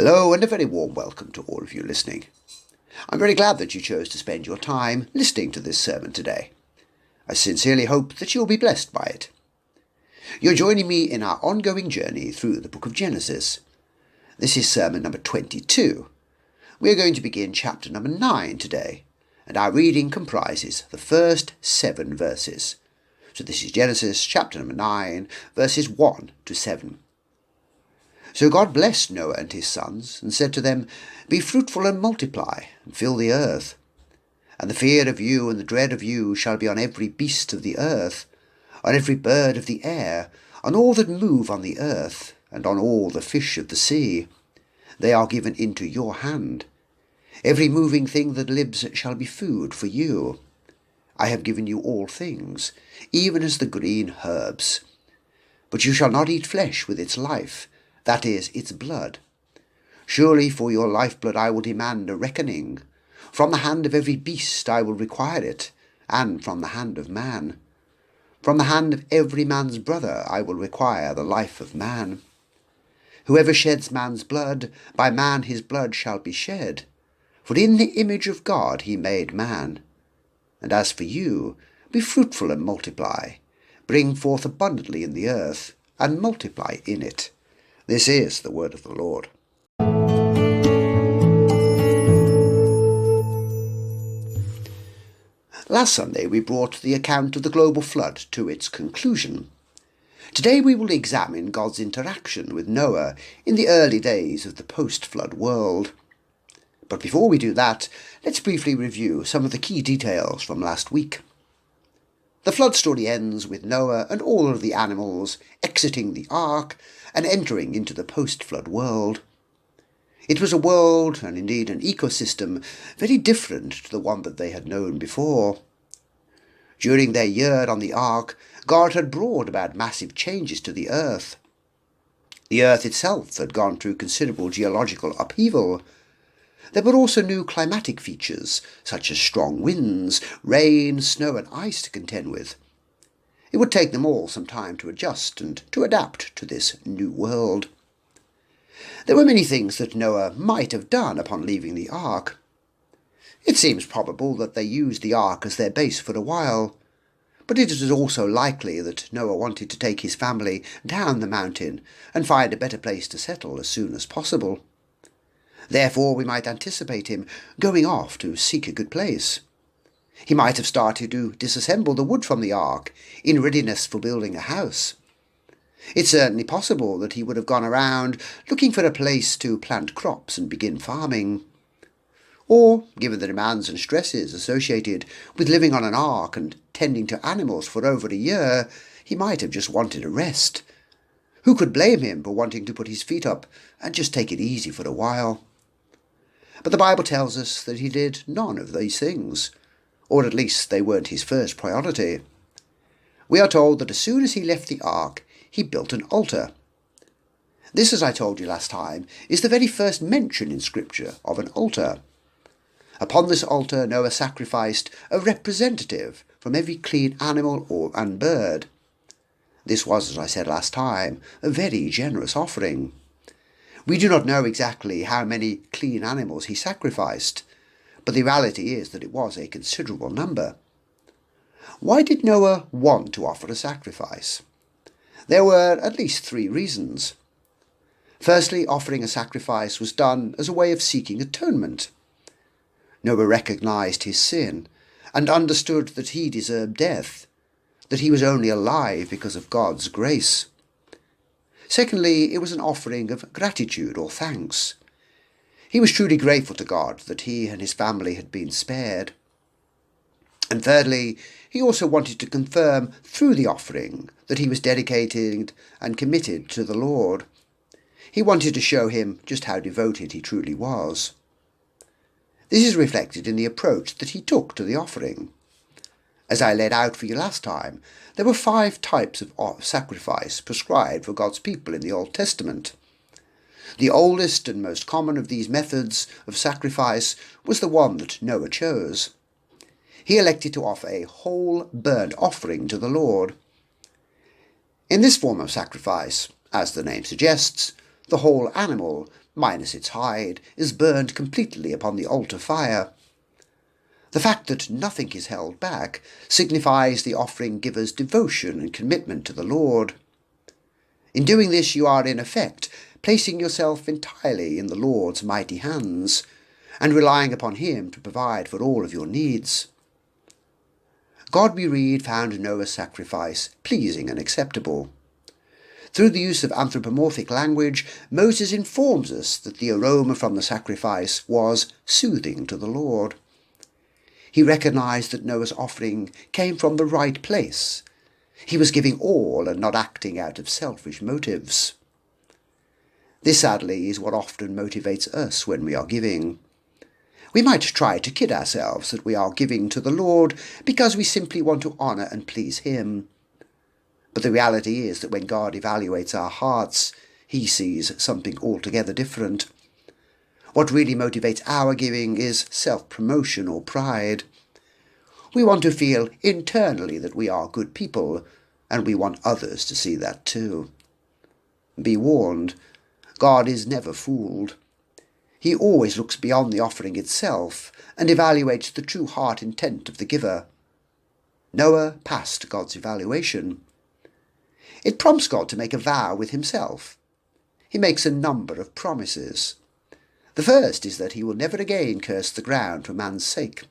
Hello and a very warm welcome to all of you listening. I'm very glad that you chose to spend your time listening to this sermon today. I sincerely hope that you'll be blessed by it. You're joining me in our ongoing journey through the book of Genesis. This is sermon number 22. We're going to begin chapter number 9 today, and our reading comprises the first 7 verses. So this is Genesis chapter number 9, verses 1 to 7. So God blessed Noah and his sons, and said to them, Be fruitful and multiply, and fill the earth. And the fear of you and the dread of you shall be on every beast of the earth, on every bird of the air, on all that move on the earth, and on all the fish of the sea. They are given into your hand. Every moving thing that lives shall be food for you. I have given you all things, even as the green herbs. But you shall not eat flesh with its life, that is, its blood. Surely for your lifeblood I will demand a reckoning. From the hand of every beast I will require it, and from the hand of man. From the hand of every man's brother I will require the life of man. Whoever sheds man's blood, by man his blood shall be shed. For in the image of God he made man. And as for you, be fruitful and multiply. Bring forth abundantly in the earth, and multiply in it. This is the word of the Lord. Last Sunday we brought the account of the global flood to its conclusion. Today we will examine God's interaction with Noah in the early days of the post-flood world. But before we do that, let's briefly review some of the key details from last week. The flood story ends with Noah and all of the animals exiting the ark and entering into the post-flood world. It was a world, and indeed an ecosystem, very different to the one that they had known before. During their year on the ark, God had brought about massive changes to the earth. The earth itself had gone through considerable geological upheaval. There were also new climatic features, such as strong winds, rain, snow and ice to contend with. It would take them all some time to adjust and to adapt to this new world. There were many things that Noah might have done upon leaving the ark. It seems probable that they used the ark as their base for a while, but it is also likely that Noah wanted to take his family down the mountain and find a better place to settle as soon as possible. Therefore we might anticipate him going off to seek a good place. He might have started to disassemble the wood from the ark in readiness for building a house. It's certainly possible that he would have gone around looking for a place to plant crops and begin farming. Or, given the demands and stresses associated with living on an ark and tending to animals for over a year, he might have just wanted a rest. Who could blame him for wanting to put his feet up and just take it easy for a while? But the Bible tells us that he did none of these things, or at least they weren't his first priority. We are told that as soon as he left the ark, he built an altar. This, as I told you last time, is the very first mention in Scripture of an altar. Upon this altar Noah sacrificed a representative from every clean animal and bird. This was, as I said last time, a very generous offering. We do not know exactly how many clean animals he sacrificed, but the reality is that it was a considerable number. Why did Noah want to offer a sacrifice? There were at least 3 reasons. Firstly, offering a sacrifice was done as a way of seeking atonement. Noah recognized his sin and understood that he deserved death, that he was only alive because of God's grace. Secondly, it was an offering of gratitude or thanks. He was truly grateful to God that he and his family had been spared. And thirdly, he also wanted to confirm through the offering that he was dedicated and committed to the Lord. He wanted to show him just how devoted he truly was. This is reflected in the approach that he took to the offering. As I laid out for you last time, there were 5 types of sacrifice prescribed for God's people in the Old Testament. The oldest and most common of these methods of sacrifice was the one that Noah chose. He elected to offer a whole burnt offering to the Lord. In this form of sacrifice, as the name suggests, The whole animal, minus its hide, is burned completely upon the altar fire. The fact that nothing is held back signifies the offering giver's devotion and commitment to the Lord. In doing this, you are in effect placing yourself entirely in the Lord's mighty hands, and relying upon him to provide for all of your needs. God, we read, found Noah's sacrifice pleasing and acceptable. Through the use of anthropomorphic language, Moses informs us that the aroma from the sacrifice was soothing to the Lord. He recognized that Noah's offering came from the right place. He was giving all and not acting out of selfish motives. This, sadly, is what often motivates us when we are giving. We might try to kid ourselves that we are giving to the Lord because we simply want to honour and please him. But the reality is that when God evaluates our hearts, he sees something altogether different. What really motivates our giving is self-promotion or pride. We want to feel internally that we are good people, and we want others to see that too. Be warned, God is never fooled. He always looks beyond the offering itself and evaluates the true heart intent of the giver. Noah passed God's evaluation. It prompts God to make a vow with himself. He makes a number of promises. The first is that he will never again curse the ground for man's sake.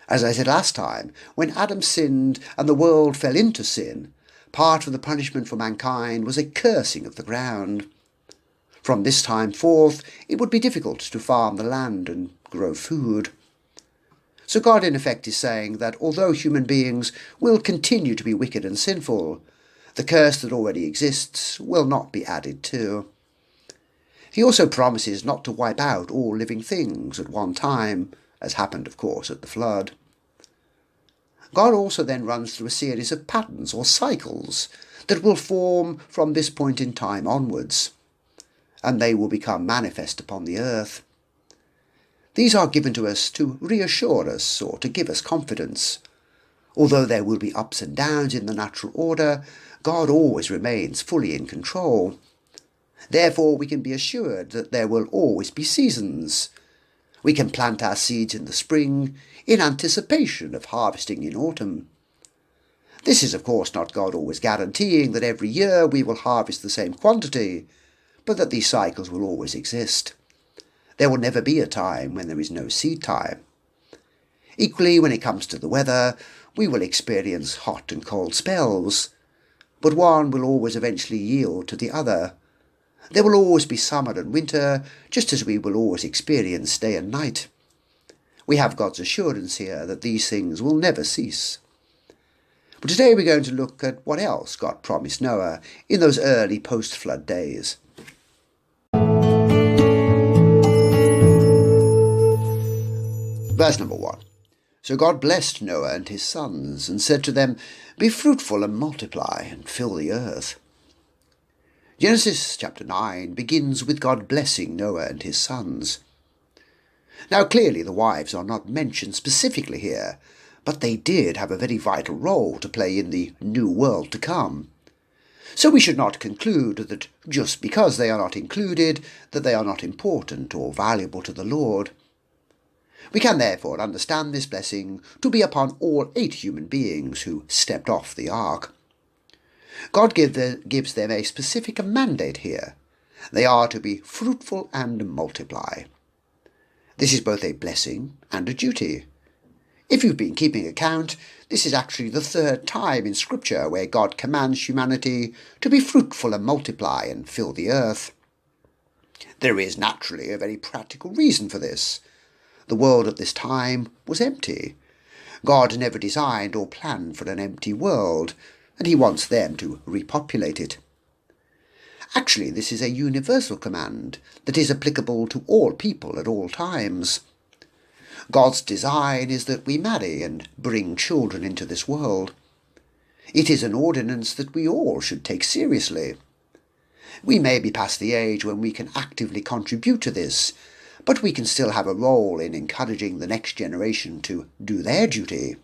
As I said last time, when Adam sinned and the world fell into sin, part of the punishment for mankind was a cursing of the ground. From this time forth, it would be difficult to farm the land and grow food. So God in effect is saying that although human beings will continue to be wicked and sinful, the curse that already exists will not be added to. He also promises not to wipe out all living things at one time, as happened, of course, at the flood. God also then runs through a series of patterns or cycles that will form from this point in time onwards, and they will become manifest upon the earth. These are given to us to reassure us or to give us confidence. Although there will be ups and downs in the natural order, God always remains fully in control. Therefore, we can be assured that there will always be seasons. We can plant our seeds in the spring in anticipation of harvesting in autumn. This is, of course, not God always guaranteeing that every year we will harvest the same quantity, but that these cycles will always exist. There will never be a time when there is no seed time. Equally, when it comes to the weather, we will experience hot and cold spells, but one will always eventually yield to the other. There will always be summer and winter, just as we will always experience day and night. We have God's assurance here that these things will never cease. But today we're going to look at what else God promised Noah in those early post-flood days. Verse number 1. So God blessed Noah and his sons, and said to them, Be fruitful and multiply, and fill the earth. Genesis chapter 9 begins with God blessing Noah and his sons. Now clearly the wives are not mentioned specifically here, but they did have a very vital role to play in the new world to come. So we should not conclude that just because they are not included, that they are not important or valuable to the Lord. We can therefore understand this blessing to be upon all 8 human beings who stepped off the ark. God gives them a specific mandate here. They are to be fruitful and multiply. This is both a blessing and a duty. If you've been keeping account, this is actually the 3rd time in Scripture where God commands humanity to be fruitful and multiply and fill the earth. There is naturally a very practical reason for this. The world at this time was empty. God never designed or planned for an empty world, and he wants them to repopulate it. Actually, this is a universal command that is applicable to all people at all times. God's design is that we marry and bring children into this world. It is an ordinance that we all should take seriously. We may be past the age when we can actively contribute to this, but we can still have a role in encouraging the next generation to do their duty.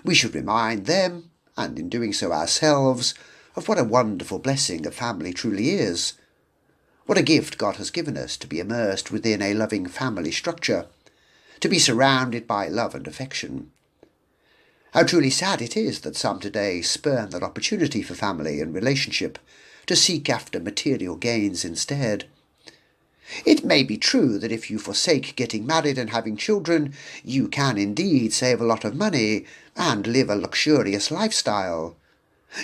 We should remind them, and in doing so ourselves, of what a wonderful blessing a family truly is. What a gift God has given us to be immersed within a loving family structure, to be surrounded by love and affection. How truly sad it is that some today spurn that opportunity for family and relationship to seek after material gains instead. It may be true that if you forsake getting married and having children, you can indeed save a lot of money and live a luxurious lifestyle.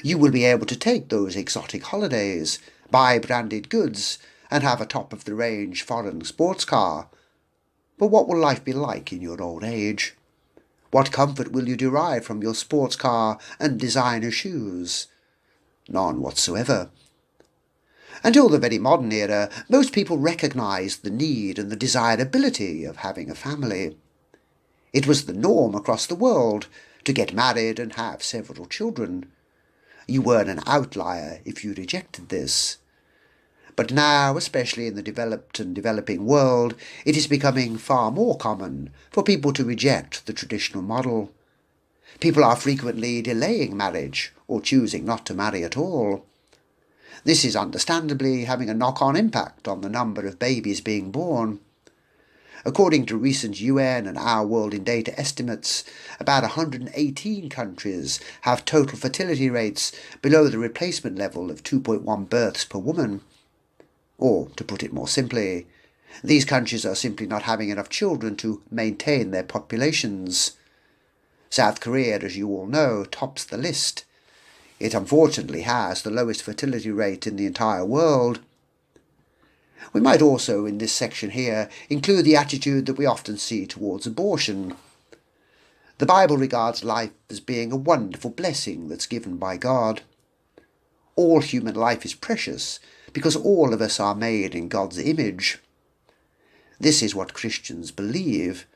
You will be able to take those exotic holidays, buy branded goods, and have a top-of-the-range foreign sports car. But what will life be like in your old age? What comfort will you derive from your sports car and designer shoes? None whatsoever. Until the very modern era, most people recognised the need and the desirability of having a family. It was the norm across the world to get married and have several children. You weren't an outlier if you rejected this. But now, especially in the developed and developing world, it is becoming far more common for people to reject the traditional model. People are frequently delaying marriage or choosing not to marry at all. This is understandably having a knock-on impact on the number of babies being born. According to recent UN and Our World in Data estimates, about 118 countries have total fertility rates below the replacement level of 2.1 births per woman. Or, to put it more simply, these countries are simply not having enough children to maintain their populations. South Korea, as you all know, tops the list. It unfortunately has the lowest fertility rate in the entire world. We might also, in this section here, include the attitude that we often see towards abortion. The Bible regards life as being a wonderful blessing that's given by God. All human life is precious because all of us are made in God's image. This is what Christians believe,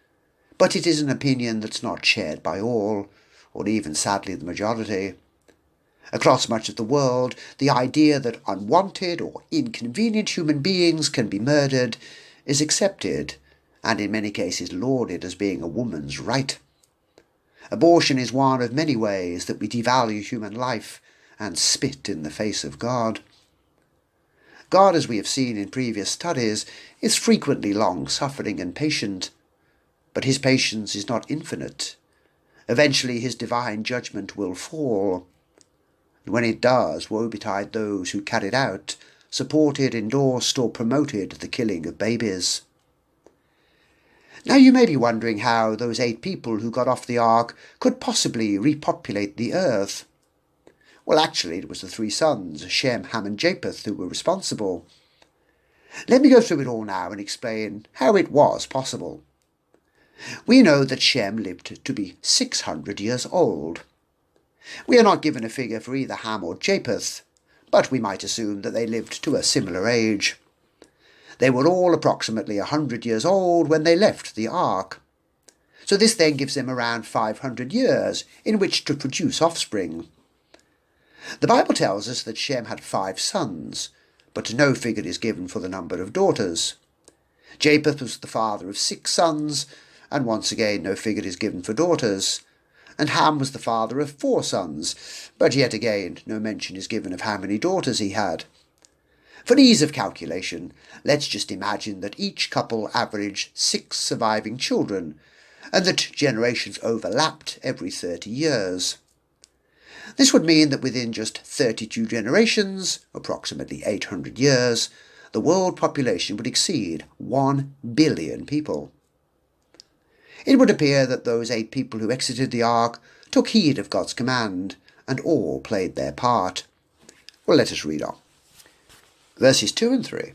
but it is an opinion that's not shared by all, or even sadly the majority. Across much of the world, the idea that unwanted or inconvenient human beings can be murdered is accepted, and in many cases lauded as being a woman's right. Abortion is one of many ways that we devalue human life and spit in the face of God. God, as we have seen in previous studies, is frequently long-suffering and patient, but his patience is not infinite. Eventually his divine judgment will fall. And when it does, woe betide those who carried out, supported, endorsed, or promoted the killing of babies. Now you may be wondering how those 8 people who got off the ark could possibly repopulate the earth. Well, actually, it was the 3 sons, Shem, Ham, and Japheth, who were responsible. Let me go through it all now and explain how it was possible. We know that Shem lived to be 600 years old. We are not given a figure for either Ham or Japheth, but we might assume that they lived to a similar age. They were all approximately 100 years old when they left the ark. So this then gives them around 500 years in which to produce offspring. The Bible tells us that Shem had 5 sons, but no figure is given for the number of daughters. Japheth was the father of 6 sons, and once again no figure is given for daughters. And Ham was the father of 4 sons, but yet again no mention is given of how many daughters he had. For ease of calculation, let's just imagine that each couple averaged 6 surviving children, and that generations overlapped every 30 years. This would mean that within just 32 generations, approximately 800 years, the world population would exceed 1 billion people. It would appear that those 8 people who exited the ark took heed of God's command, and all played their part. Well, let us read on. Verses 2 and 3.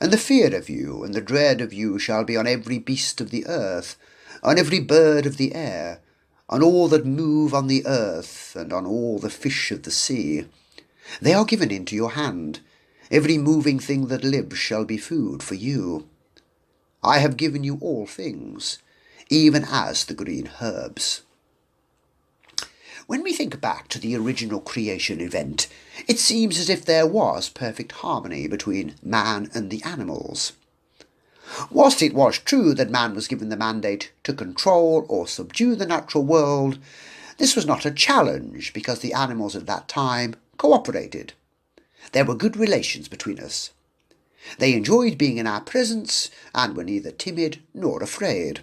And the fear of you and the dread of you shall be on every beast of the earth, on every bird of the air, on all that move on the earth, and on all the fish of the sea. They are given into your hand. Every moving thing that lives shall be food for you. I have given you all things, even as the green herbs. When we think back to the original creation event, it seems as if there was perfect harmony between man and the animals. Whilst it was true that man was given the mandate to control or subdue the natural world, this was not a challenge because the animals at that time cooperated. There were good relations between us. They enjoyed being in our presence and were neither timid nor afraid.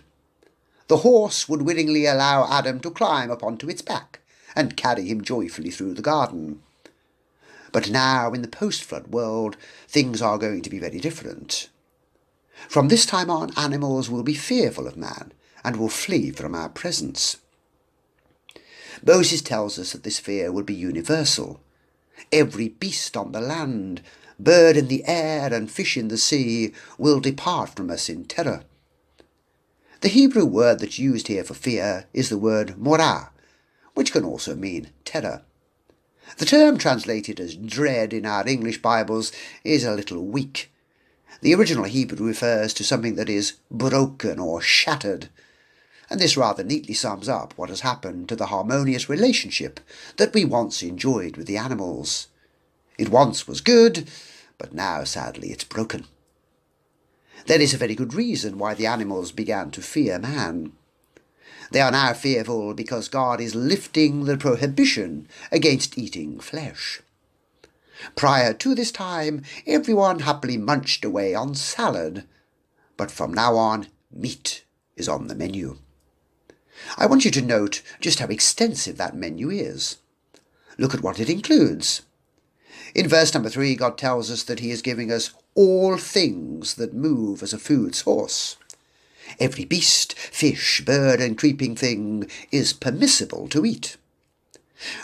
The horse would willingly allow Adam to climb up onto its back and carry him joyfully through the garden. But now, in the post-flood world, things are going to be very different. From this time on, animals will be fearful of man and will flee from our presence. Moses tells us that this fear will be universal. Every beast on the land, bird in the air and fish in the sea will depart from us in terror. The Hebrew word that's used here for fear is the word morah, which can also mean terror. The term translated as dread in our English Bibles is a little weak. The original Hebrew refers to something that is broken or shattered, and this rather neatly sums up what has happened to the harmonious relationship that we once enjoyed with the animals. It once was good, but now sadly it's broken. There is a very good reason why the animals began to fear man. They are now fearful because God is lifting the prohibition against eating flesh. Prior to this time, everyone happily munched away on salad, but from now on, meat is on the menu. I want you to note just how extensive that menu is. Look at what it includes. In verse number 3, God tells us that he is giving us all things that move as a food source. Every beast, fish, bird, and creeping thing is permissible to eat.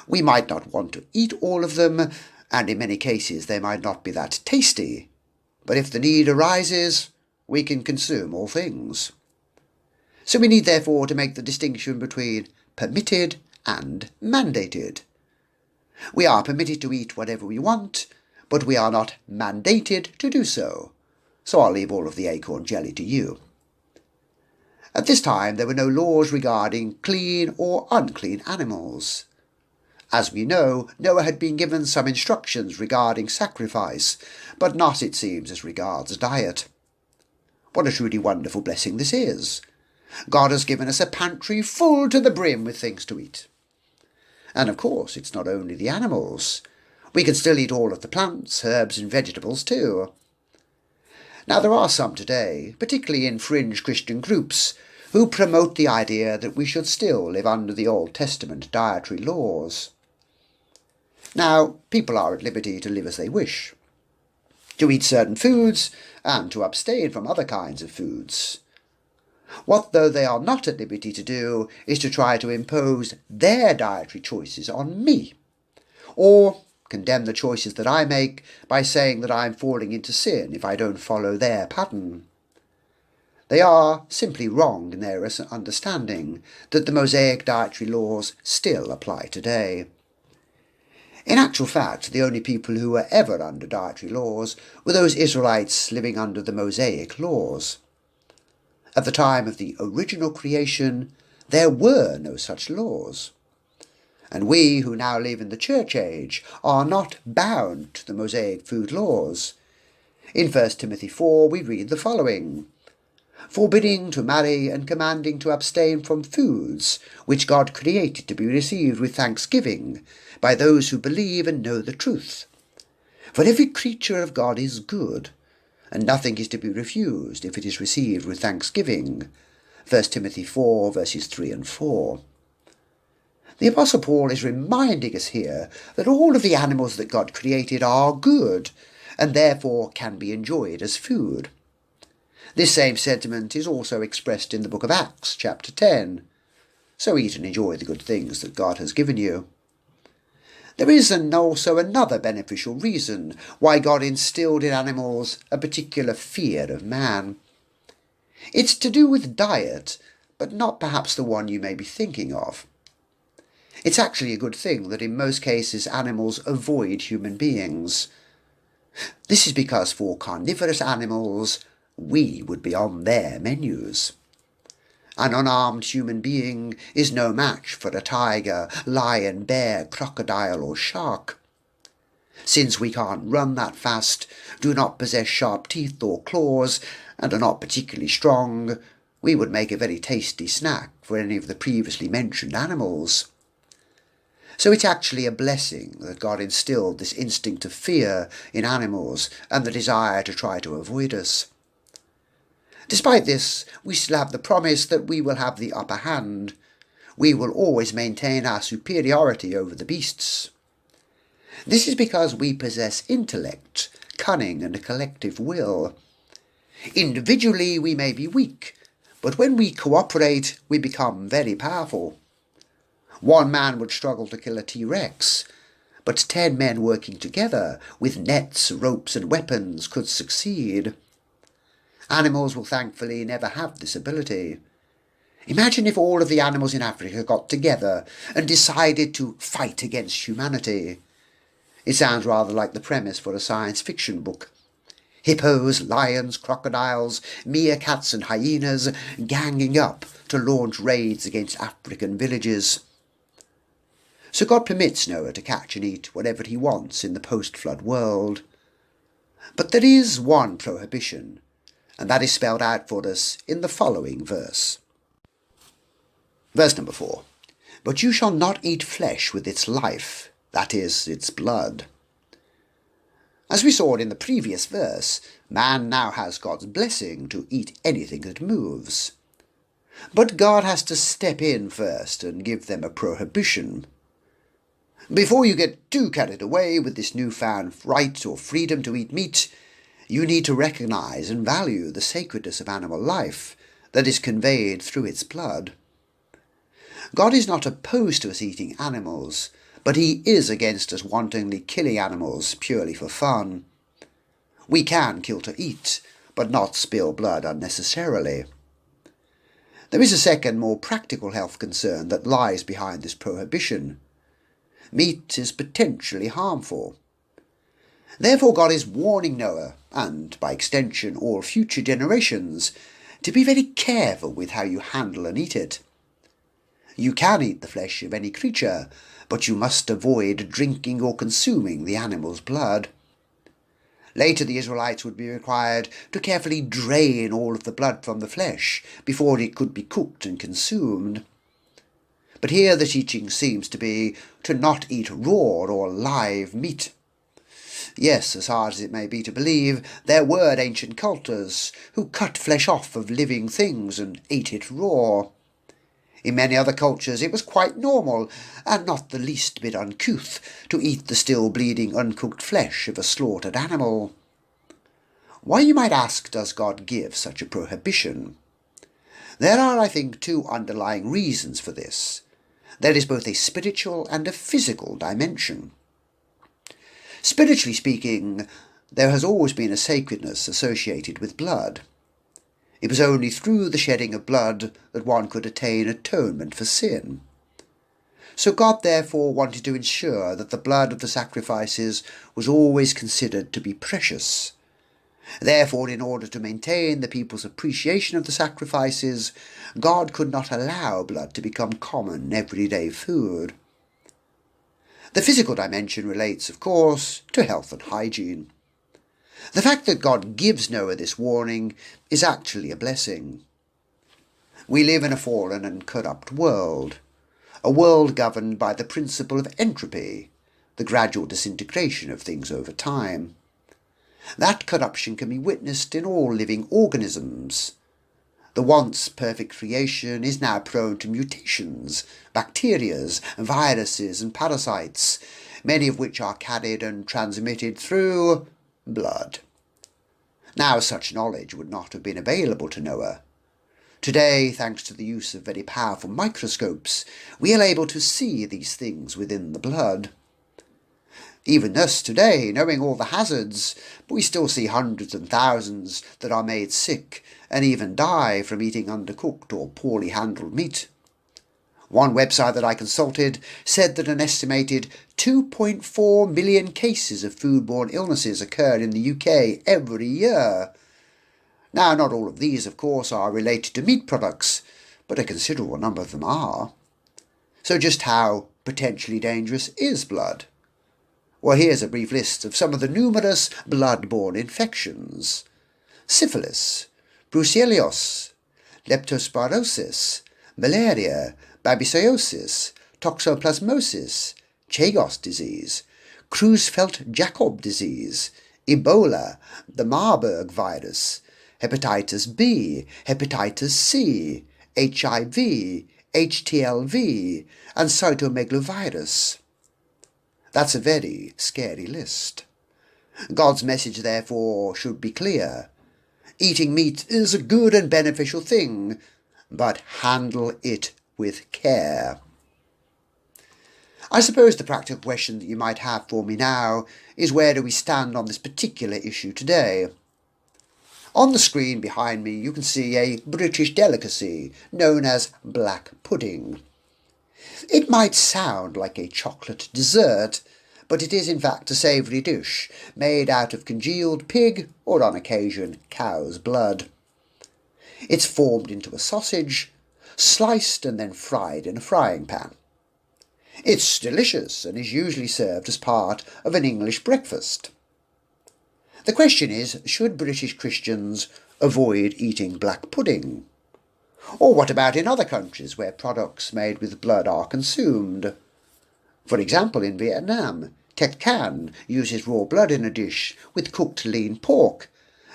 We might not want to eat all of them, and in many cases they might not be that tasty, but if the need arises, we can consume all things. So we need therefore to make the distinction between permitted and mandated. We are permitted to eat whatever we want, but we are not mandated to do so. So I'll leave all of the acorn jelly to you. At this time there were no laws regarding clean or unclean animals. As we know, Noah had been given some instructions regarding sacrifice, but not, it seems, as regards diet. What a truly wonderful blessing this is. God has given us a pantry full to the brim with things to eat. And of course, it's not only the animals. We can still eat all of the plants, herbs and vegetables too. Now there are some today, particularly in fringe Christian groups, who promote the idea that we should still live under the Old Testament dietary laws. Now, people are at liberty to live as they wish, to eat certain foods and to abstain from other kinds of foods. What, though, they are not at liberty to do is to try to impose their dietary choices on me, or condemn the choices that I make by saying that I am falling into sin if I don't follow their pattern. They are simply wrong in their understanding that the Mosaic dietary laws still apply today. In actual fact, the only people who were ever under dietary laws were those Israelites living under the Mosaic laws. At the time of the original creation, there were no such laws. And we who now live in the church age are not bound to the Mosaic food laws. In 1 Timothy 4 we read the following: forbidding to marry and commanding to abstain from foods which God created to be received with thanksgiving by those who believe and know the truth. For every creature of God is good, and nothing is to be refused if it is received with thanksgiving. 1 Timothy 4 verses 3 and 4. The Apostle Paul is reminding us here that all of the animals that God created are good, and therefore can be enjoyed as food. This same sentiment is also expressed in the book of Acts, chapter 10. So eat and enjoy the good things that God has given you. There is also another beneficial reason why God instilled in animals a particular fear of man. It's to do with diet, but not perhaps the one you may be thinking of. It's actually a good thing that in most cases animals avoid human beings. This is because for carnivorous animals, we would be on their menus. An unarmed human being is no match for a tiger, lion, bear, crocodile or shark. Since we can't run that fast, do not possess sharp teeth or claws, and are not particularly strong, we would make a very tasty snack for any of the previously mentioned animals. So it's actually a blessing that God instilled this instinct of fear in animals and the desire to try to avoid us. Despite this, we still have the promise that we will have the upper hand. We will always maintain our superiority over the beasts. This is because we possess intellect, cunning, and a collective will. Individually we may be weak, but when we cooperate we become very powerful. One man would struggle to kill a T-Rex, but 10 men working together with nets, ropes and weapons could succeed. Animals will thankfully never have this ability. Imagine if all of the animals in Africa got together and decided to fight against humanity. It sounds rather like the premise for a science fiction book. Hippos, lions, crocodiles, meerkats and hyenas ganging up to launch raids against African villages. So God permits Noah to catch and eat whatever he wants in the post-flood world. But there is one prohibition, and that is spelled out for us in the following verse. Verse number 4. But you shall not eat flesh with its life, that is, its blood. As we saw in the previous verse, man now has God's blessing to eat anything that moves. But God has to step in first and give them a prohibition. Before you get too carried away with this newfound right or freedom to eat meat, you need to recognize and value the sacredness of animal life that is conveyed through its blood. God is not opposed to us eating animals, but he is against us wantonly killing animals purely for fun. We can kill to eat, but not spill blood unnecessarily. There is a second, more practical health concern that lies behind this prohibition. Meat is potentially harmful. Therefore God is warning Noah, and by extension all future generations, to be very careful with how you handle and eat it. You can eat the flesh of any creature, but you must avoid drinking or consuming the animal's blood. Later the Israelites would be required to carefully drain all of the blood from the flesh before it could be cooked and consumed. But here the teaching seems to be to not eat raw or live meat. Yes, as hard as it may be to believe, there were ancient cultures who cut flesh off of living things and ate it raw. In many other cultures it was quite normal, and not the least bit uncouth, to eat the still bleeding uncooked flesh of a slaughtered animal. Why, you might ask, does God give such a prohibition? There are, I think, two underlying reasons for this. There is both a spiritual and a physical dimension. Spiritually speaking, there has always been a sacredness associated with blood. It was only through the shedding of blood that one could attain atonement for sin. So God therefore wanted to ensure that the blood of the sacrifices was always considered to be precious. Therefore, in order to maintain the people's appreciation of the sacrifices, God could not allow blood to become common everyday food. The physical dimension relates, of course, to health and hygiene. The fact that God gives Noah this warning is actually a blessing. We live in a fallen and corrupt world, a world governed by the principle of entropy, the gradual disintegration of things over time. That corruption can be witnessed in all living organisms. The once perfect creation is now prone to mutations, bacteria, viruses and parasites, many of which are carried and transmitted through blood. Now such knowledge would not have been available to Noah. Today, thanks to the use of very powerful microscopes, we are able to see these things within the blood. Even thus today, knowing all the hazards, we still see hundreds and thousands that are made sick and even die from eating undercooked or poorly handled meat. One website that I consulted said that an estimated 2.4 million cases of foodborne illnesses occur in the UK every year. Now, not all of these, of course, are related to meat products, but a considerable number of them are. So just how potentially dangerous is blood? Well, here's a brief list of some of the numerous blood-borne infections. Syphilis, brucellosis, leptospirosis, malaria, babesiosis, toxoplasmosis, Chagos disease, Creutzfeldt-Jakob disease, Ebola, the Marburg virus, hepatitis B, hepatitis C, HIV, HTLV, and cytomegalovirus. That's a very scary list. God's message, therefore, should be clear. Eating meat is a good and beneficial thing, but handle it with care. I suppose the practical question that you might have for me now is, where do we stand on this particular issue today? On the screen behind me you can see a British delicacy known as black pudding. It might sound like a chocolate dessert, but it is in fact a savoury dish made out of congealed pig or on occasion cow's blood. It's formed into a sausage, sliced and then fried in a frying pan. It's delicious and is usually served as part of an English breakfast. The question is, should British Christians avoid eating black pudding? Or what about in other countries where products made with blood are consumed? For example, in Vietnam, Tet Can uses raw blood in a dish with cooked lean pork,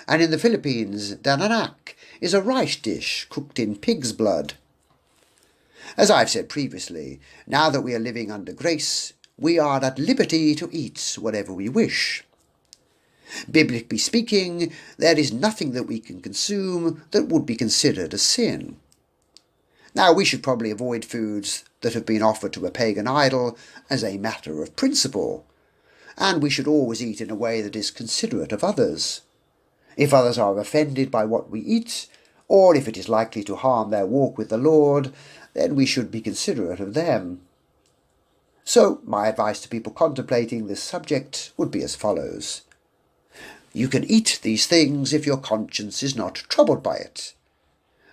and in the Philippines, Dananak is a rice dish cooked in pig's blood. As I've said previously, now that we are living under grace, we are at liberty to eat whatever we wish. Biblically speaking, there is nothing that we can consume that would be considered a sin. Now, we should probably avoid foods that have been offered to a pagan idol as a matter of principle, and we should always eat in a way that is considerate of others. If others are offended by what we eat, or if it is likely to harm their walk with the Lord, then we should be considerate of them. So, my advice to people contemplating this subject would be as follows. You can eat these things if your conscience is not troubled by it,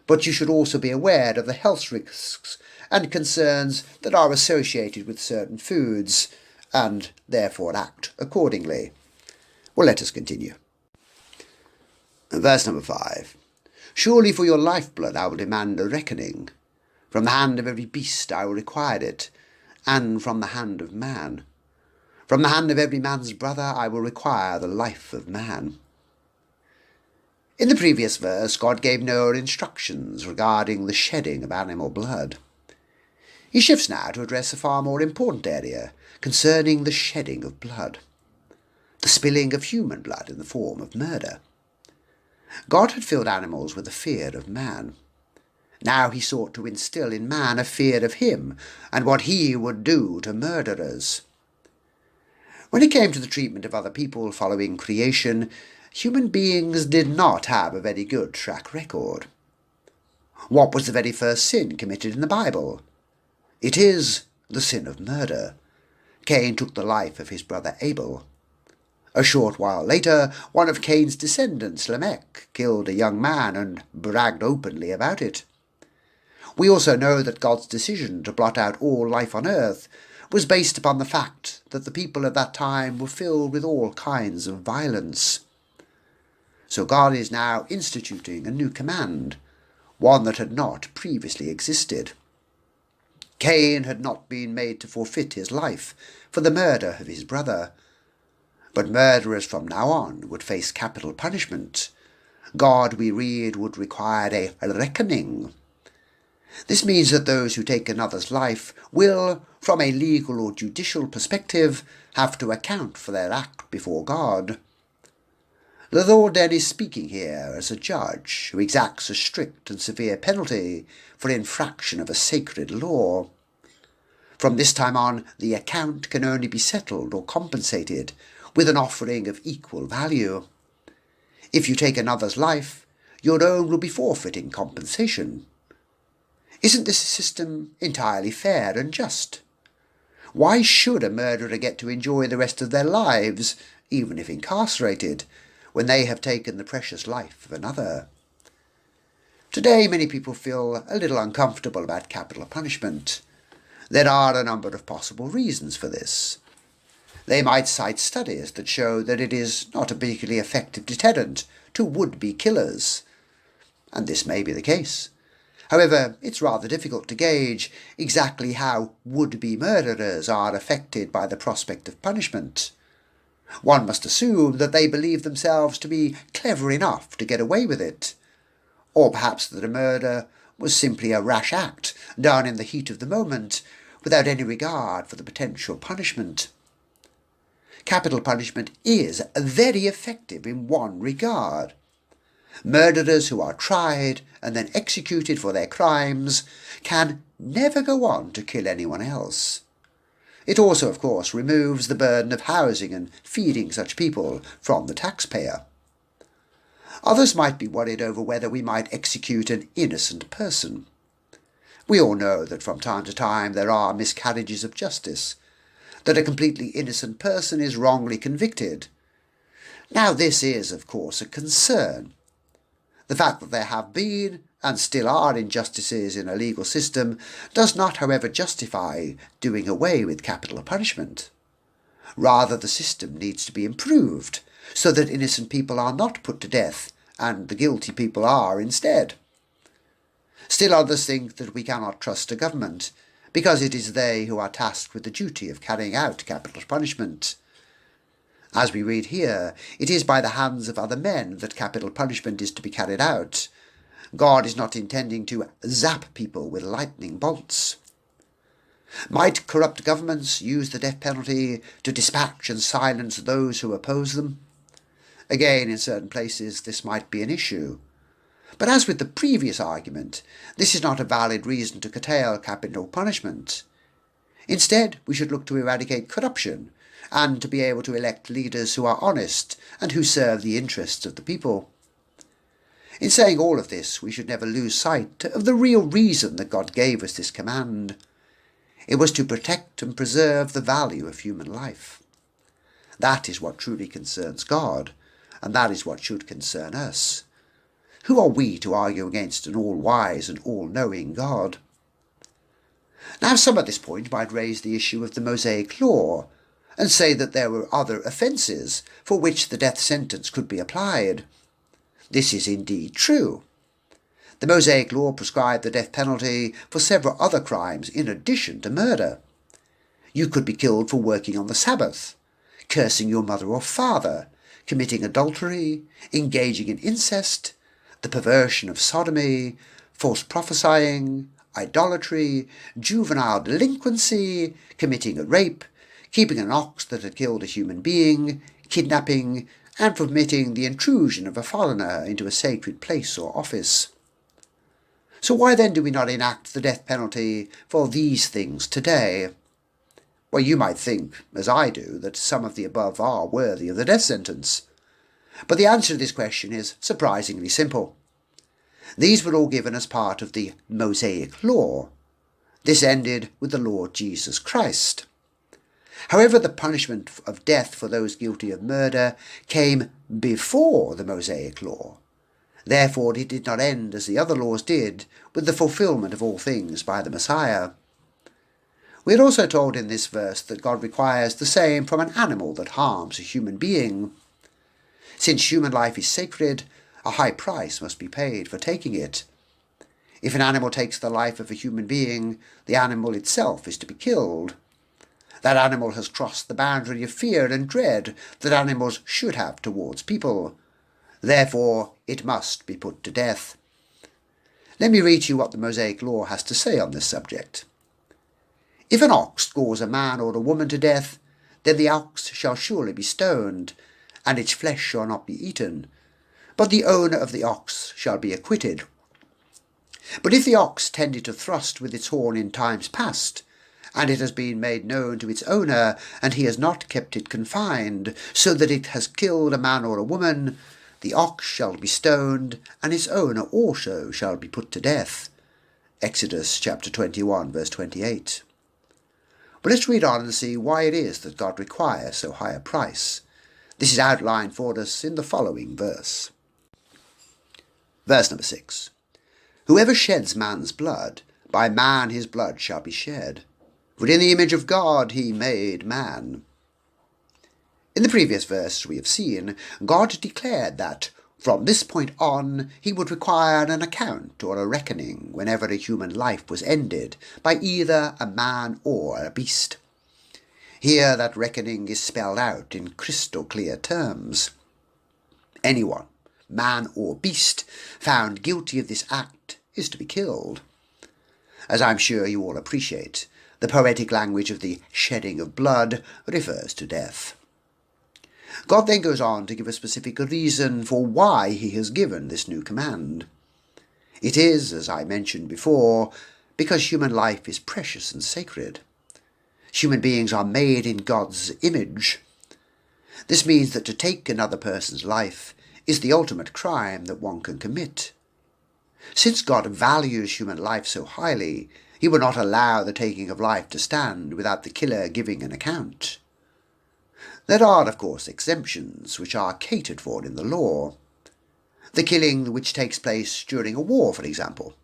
but you should also be aware of the health risks and concerns that are associated with certain foods, and therefore act accordingly. Well, let us continue. Verse number 5. Surely for your lifeblood I will demand a reckoning. From the hand of every beast I will require it, and from the hand of man. From the hand of every man's brother I will require the life of man. In the previous verse, God gave Noah instructions regarding the shedding of animal blood. He shifts now to address a far more important area concerning the shedding of blood, the spilling of human blood in the form of murder. God had filled animals with a fear of man. Now he sought to instill in man a fear of him and what he would do to murderers. When it came to the treatment of other people following creation, human beings did not have a very good track record. What was the very first sin committed in the Bible? It is the sin of murder. Cain took the life of his brother Abel. A short while later, one of Cain's descendants, Lamech, killed a young man and bragged openly about it. We also know that God's decision to blot out all life on earth was based upon the fact that the people at that time were filled with all kinds of violence. So God is now instituting a new command, one that had not previously existed. Cain had not been made to forfeit his life for the murder of his brother, but murderers from now on would face capital punishment. God, we read, would require a reckoning. This means that those who take another's life will, from a legal or judicial perspective, have to account for their act before God. The Lord then is speaking here as a judge who exacts a strict and severe penalty for infraction of a sacred law. From this time on, the account can only be settled or compensated with an offering of equal value. If you take another's life, your own will be forfeiting compensation. Isn't this system entirely fair and just? Why should a murderer get to enjoy the rest of their lives, even if incarcerated, when they have taken the precious life of another? Today, many people feel a little uncomfortable about capital punishment. There are a number of possible reasons for this. They might cite studies that show that it is not a particularly effective deterrent to would-be killers, and this may be the case. However, it's rather difficult to gauge exactly how would-be murderers are affected by the prospect of punishment. One must assume that they believe themselves to be clever enough to get away with it, or perhaps that a murder was simply a rash act done in the heat of the moment, without any regard for the potential punishment. Capital punishment is very effective in one regard. Murderers who are tried and then executed for their crimes can never go on to kill anyone else. It also, of course, removes the burden of housing and feeding such people from the taxpayer. Others might be worried over whether we might execute an innocent person. We all know that from time to time there are miscarriages of justice, that a completely innocent person is wrongly convicted. Now this is, of course, a concern. The fact that there have been and still are injustices in a legal system does not, however, justify doing away with capital punishment. Rather, the system needs to be improved so that innocent people are not put to death and the guilty people are instead. Still others think that we cannot trust a government because it is they who are tasked with the duty of carrying out capital punishment. As we read here, it is by the hands of other men that capital punishment is to be carried out. God is not intending to zap people with lightning bolts. Might corrupt governments use the death penalty to dispatch and silence those who oppose them? Again, in certain places this might be an issue. But as with the previous argument, this is not a valid reason to curtail capital punishment. Instead, we should look to eradicate corruption and to be able to elect leaders who are honest and who serve the interests of the people. In saying all of this, we should never lose sight of the real reason that God gave us this command. It was to protect and preserve the value of human life. That is what truly concerns God, and that is what should concern us. Who are we to argue against an all-wise and all-knowing God? Now some at this point might raise the issue of the Mosaic Law, and say that there were other offences for which the death sentence could be applied. This is indeed true. The Mosaic Law prescribed the death penalty for several other crimes in addition to murder. You could be killed for working on the Sabbath, cursing your mother or father, committing adultery, engaging in incest, the perversion of sodomy, false prophesying, idolatry, juvenile delinquency, committing a rape, keeping an ox that had killed a human being, kidnapping, and permitting the intrusion of a foreigner into a sacred place or office. So why then do we not enact the death penalty for these things today? Well, you might think, as I do, that some of the above are worthy of the death sentence. But the answer to this question is surprisingly simple. These were all given as part of the Mosaic Law. This ended with the Lord Jesus Christ. However, the punishment of death for those guilty of murder came before the Mosaic Law. Therefore it did not end as the other laws did, with the fulfillment of all things by the Messiah. We are also told in this verse that God requires the same from an animal that harms a human being. Since human life is sacred, a high price must be paid for taking it. If an animal takes the life of a human being, the animal itself is to be killed. That animal has crossed the boundary of fear and dread that animals should have towards people. Therefore, it must be put to death. Let me read you what the Mosaic Law has to say on this subject. If an ox gores a man or a woman to death, then the ox shall surely be stoned, and its flesh shall not be eaten, but the owner of the ox shall be acquitted. But if the ox tended to thrust with its horn in times past, and it has been made known to its owner, and he has not kept it confined, so that it has killed a man or a woman, the ox shall be stoned, and its owner also shall be put to death. Exodus chapter 21, verse 28. But let's read on and see why it is that God requires so high a price. This is outlined for us in the following verse. Verse number 6. Whoever sheds man's blood, by man his blood shall be shed. For in the image of God he made man. In the previous verse we have seen, God declared that From this point on, he would require an account or a reckoning whenever a human life was ended by either a man or a beast. Here that reckoning is spelled out in crystal clear terms. Anyone, man or beast, found guilty of this act is to be killed. As I'm sure you all appreciate, the poetic language of the shedding of blood refers to death. God then goes on to give a specific reason for why he has given this new command. It is, as I mentioned before, because human life is precious and sacred. Human beings are made in God's image. This means that to take another person's life is the ultimate crime that one can commit. Since God values human life so highly, he will not allow the taking of life to stand without the killer giving an account. There are, of course, exemptions which are catered for in the law. The killing which takes place during a war, for example.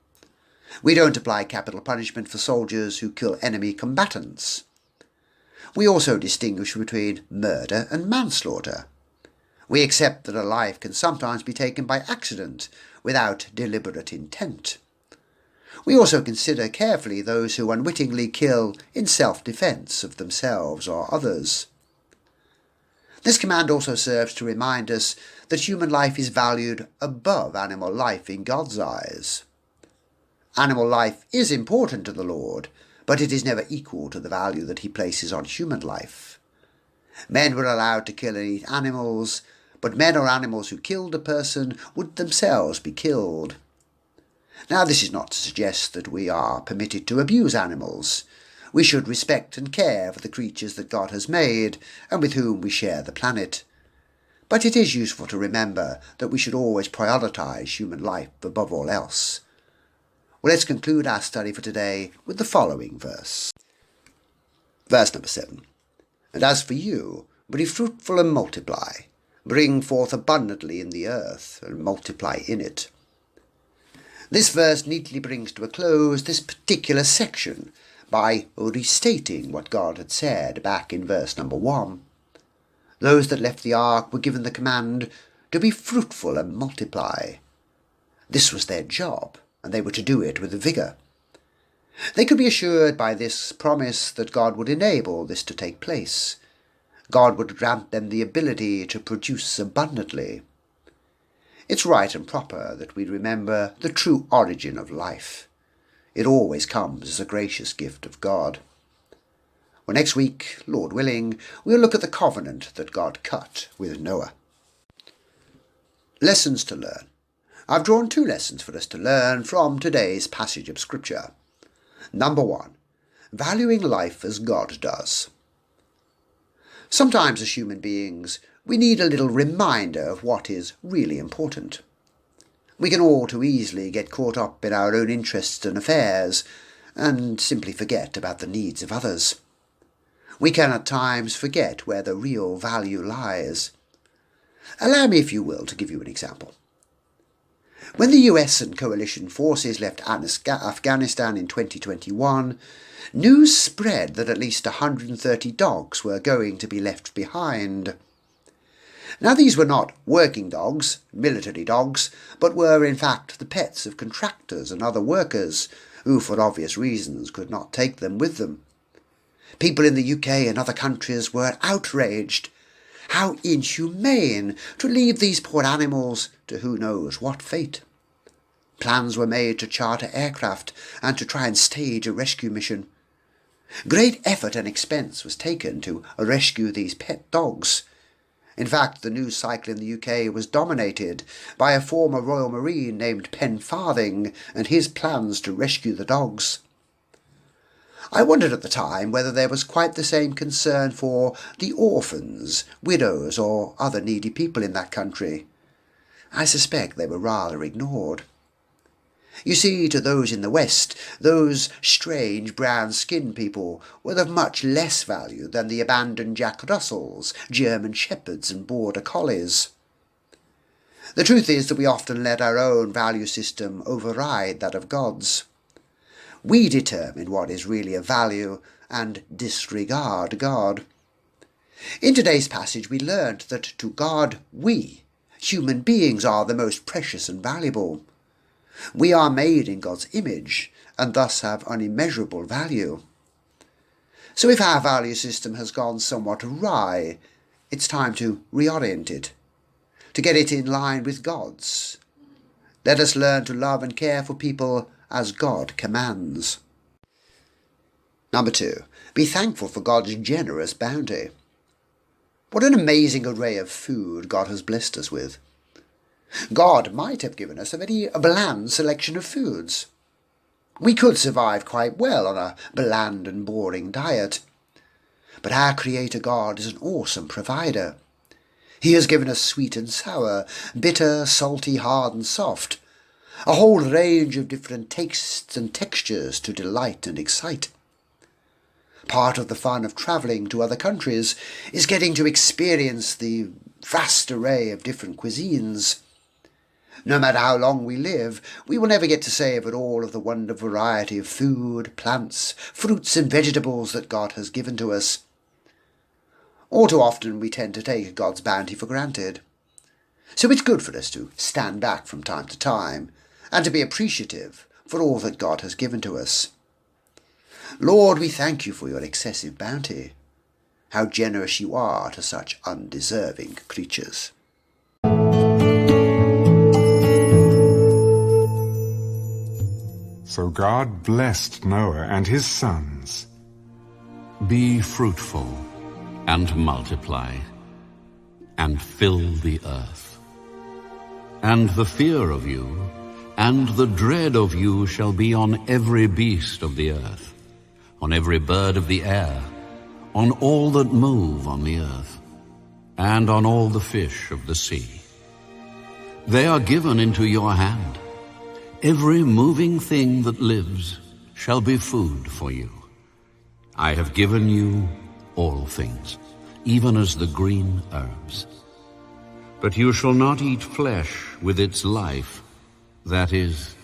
We don't apply capital punishment for soldiers who kill enemy combatants. We also distinguish between murder and manslaughter. We accept that a life can sometimes be taken by accident without deliberate intent. We also consider carefully those who unwittingly kill in self-defence of themselves or others. This command also serves to remind us that human life is valued above animal life in God's eyes. Animal life is important to the Lord, but it is never equal to the value that he places on human life. Men were allowed to kill and eat animals, but men or animals who killed a person would themselves be killed. Now, this is not to suggest that we are permitted to abuse animals. We should respect and care for the creatures that God has made and with whom we share the planet. But it is useful to remember that we should always prioritise human life above all else. Well, let's conclude our study for today with the following verse. Verse number 7. And as for you, be fruitful and multiply. Bring forth abundantly in the earth, and multiply in it. This verse neatly brings to a close this particular section by restating what God had said back in verse number 1. Those that left the ark were given the command to be fruitful and multiply. This was their job, and they were to do it with vigour. They could be assured by this promise that God would enable this to take place. God would grant them the ability to produce abundantly. It's right and proper that we remember the true origin of life. It always comes as a gracious gift of God. Well, next week, Lord willing, we'll look at the covenant that God cut with Noah. Lessons to learn. I've drawn 2 lessons for us to learn from today's passage of Scripture. Number 1, valuing life as God does. Sometimes as human beings, we need a little reminder of what is really important. We can all too easily get caught up in our own interests and affairs, and simply forget about the needs of others. We can at times forget where the real value lies. Allow me, if you will, to give you an example. When the US and coalition forces left Afghanistan in 2021, news spread that at least 130 dogs were going to be left behind. Now, these were not working dogs, military dogs, but were in fact the pets of contractors and other workers who, for obvious reasons, could not take them with them. People in the UK and other countries were outraged. How inhumane to leave these poor animals to who knows what fate. Plans were made to charter aircraft and to try and stage a rescue mission. Great effort and expense was taken to rescue these pet dogs. In fact, the news cycle in the UK was dominated by a former Royal Marine named Penfarthing and his plans to rescue the dogs. I wondered at the time whether there was quite the same concern for the orphans, widows, or other needy people in that country. I suspect they were rather ignored. You see, to those in the West, those strange brown-skinned people were of much less value than the abandoned Jack Russells, German Shepherds and Border Collies. The truth is that we often let our own value system override that of God's. We determine what is really of value and disregard God. In today's passage we learnt that to God we, Human beings are the most precious and valuable. We are made in God's image and thus have unimmeasurable value. So if our value system has gone somewhat awry, it's time to reorient it, to get it in line with God's. Let us learn to love and care for people as God commands. Number 2. Be thankful for God's generous bounty. What an amazing array of food God has blessed us with. God might have given us a very bland selection of foods. We could survive quite well on a bland and boring diet. But our Creator God is an awesome provider. He has given us sweet and sour, bitter, salty, hard and soft, a whole range of different tastes and textures to delight and excite. Part of the fun of travelling to other countries is getting to experience the vast array of different cuisines. No matter how long we live, we will never get to savour all of the wonderful variety of food, plants, fruits and vegetables that God has given to us. All too often we tend to take God's bounty for granted. So it's good for us to stand back from time to time and to be appreciative for all that God has given to us. Lord, we thank you for your excessive bounty. How generous you are to such undeserving creatures. So God blessed Noah and his sons. Be fruitful and multiply and fill the earth. And the fear of you and the dread of you shall be on every beast of the earth, on every bird of the air, on all that move on the earth, and on all the fish of the sea. They are given into your hand. Every moving thing that lives shall be food for you. I have given you all things, even as the green herbs. But you shall not eat flesh with its life, that is,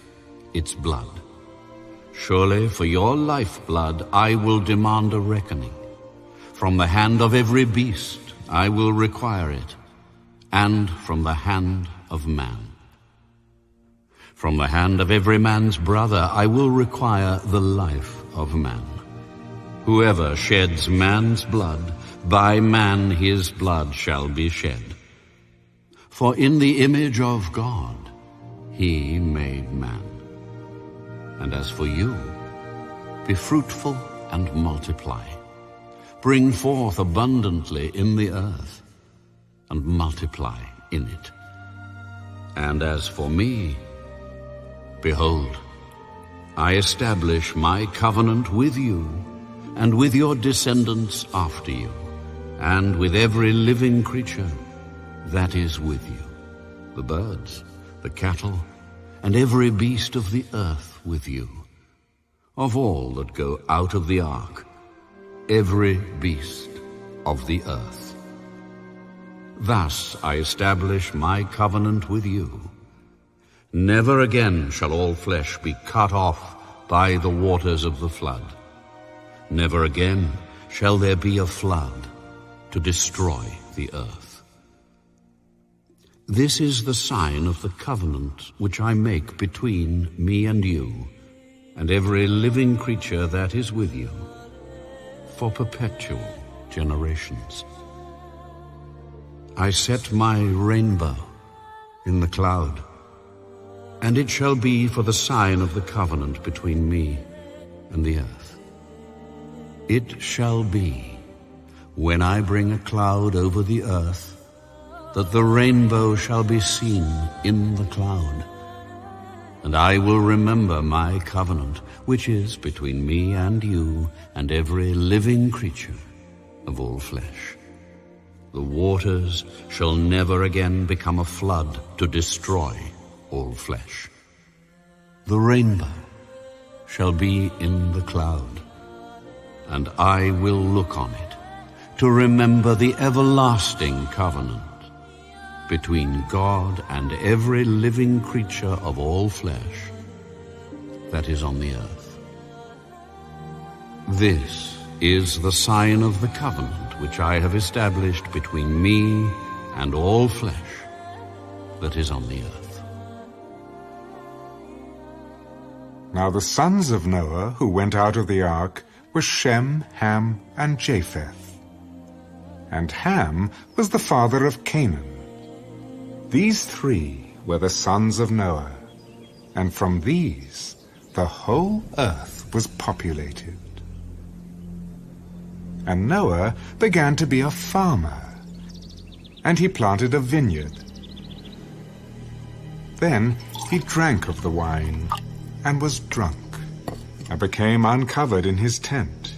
its blood. Surely for your lifeblood I will demand a reckoning. From the hand of every beast I will require it, and from the hand of man. From the hand of every man's brother I will require the life of man. Whoever sheds man's blood, by man his blood shall be shed. For in the image of God he made man. And as for you, be fruitful and multiply. Bring forth abundantly in the earth, and multiply in it. And as for me, behold, I establish my covenant with you, and with your descendants after you, and with every living creature that is with you, the birds, the cattle, and every beast of the earth with you, of all that go out of the ark, every beast of the earth. Thus I establish my covenant with you. Never again shall all flesh be cut off by the waters of the flood. Never again shall there be a flood to destroy the earth. This is the sign of the covenant which I make between me and you, and every living creature that is with you, for perpetual generations. I set my rainbow in the cloud, and it shall be for the sign of the covenant between me and the earth. It shall be, when I bring a cloud over the earth, that the rainbow shall be seen in the cloud. And I will remember my covenant, which is between me and you and every living creature of all flesh. The waters shall never again become a flood to destroy all flesh. The rainbow shall be in the cloud, and I will look on it to remember the everlasting covenant between God and every living creature of all flesh that is on the earth. This is the sign of the covenant which I have established between me and all flesh that is on the earth. Now the sons of Noah who went out of the ark were Shem, Ham, and Japheth. And Ham was the father of Canaan. These three were the sons of Noah, and from these the whole earth was populated. And Noah began to be a farmer, and he planted a vineyard. Then he drank of the wine, and was drunk, and became uncovered in his tent.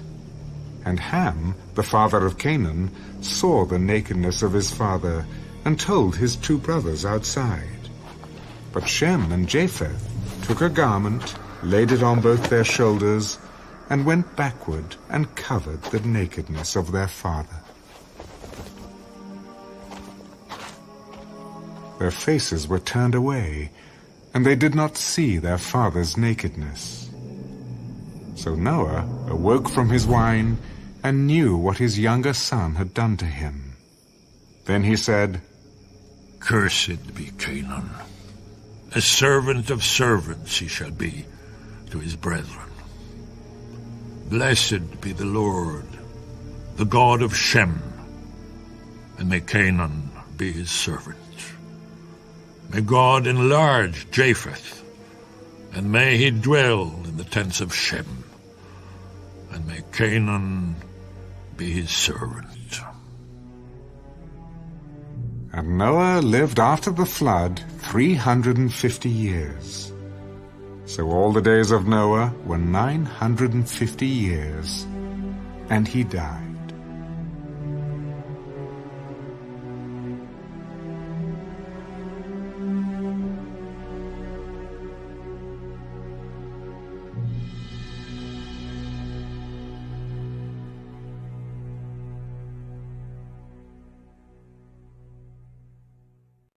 And Ham, the father of Canaan, saw the nakedness of his father, and told his two brothers outside. But Shem and Japheth took a garment, laid it on both their shoulders, and went backward and covered the nakedness of their father. Their faces were turned away, and they did not see their father's nakedness. So Noah awoke from his wine and knew what his younger son had done to him. Then he said, "Cursed be Canaan. A servant of servants he shall be to his brethren. Blessed be the Lord, the God of Shem, and may Canaan be his servant. May God enlarge Japheth, and may he dwell in the tents of Shem, and may Canaan be his servant." And Noah lived after the flood 350 years. So all the days of Noah were 950 years, and he died.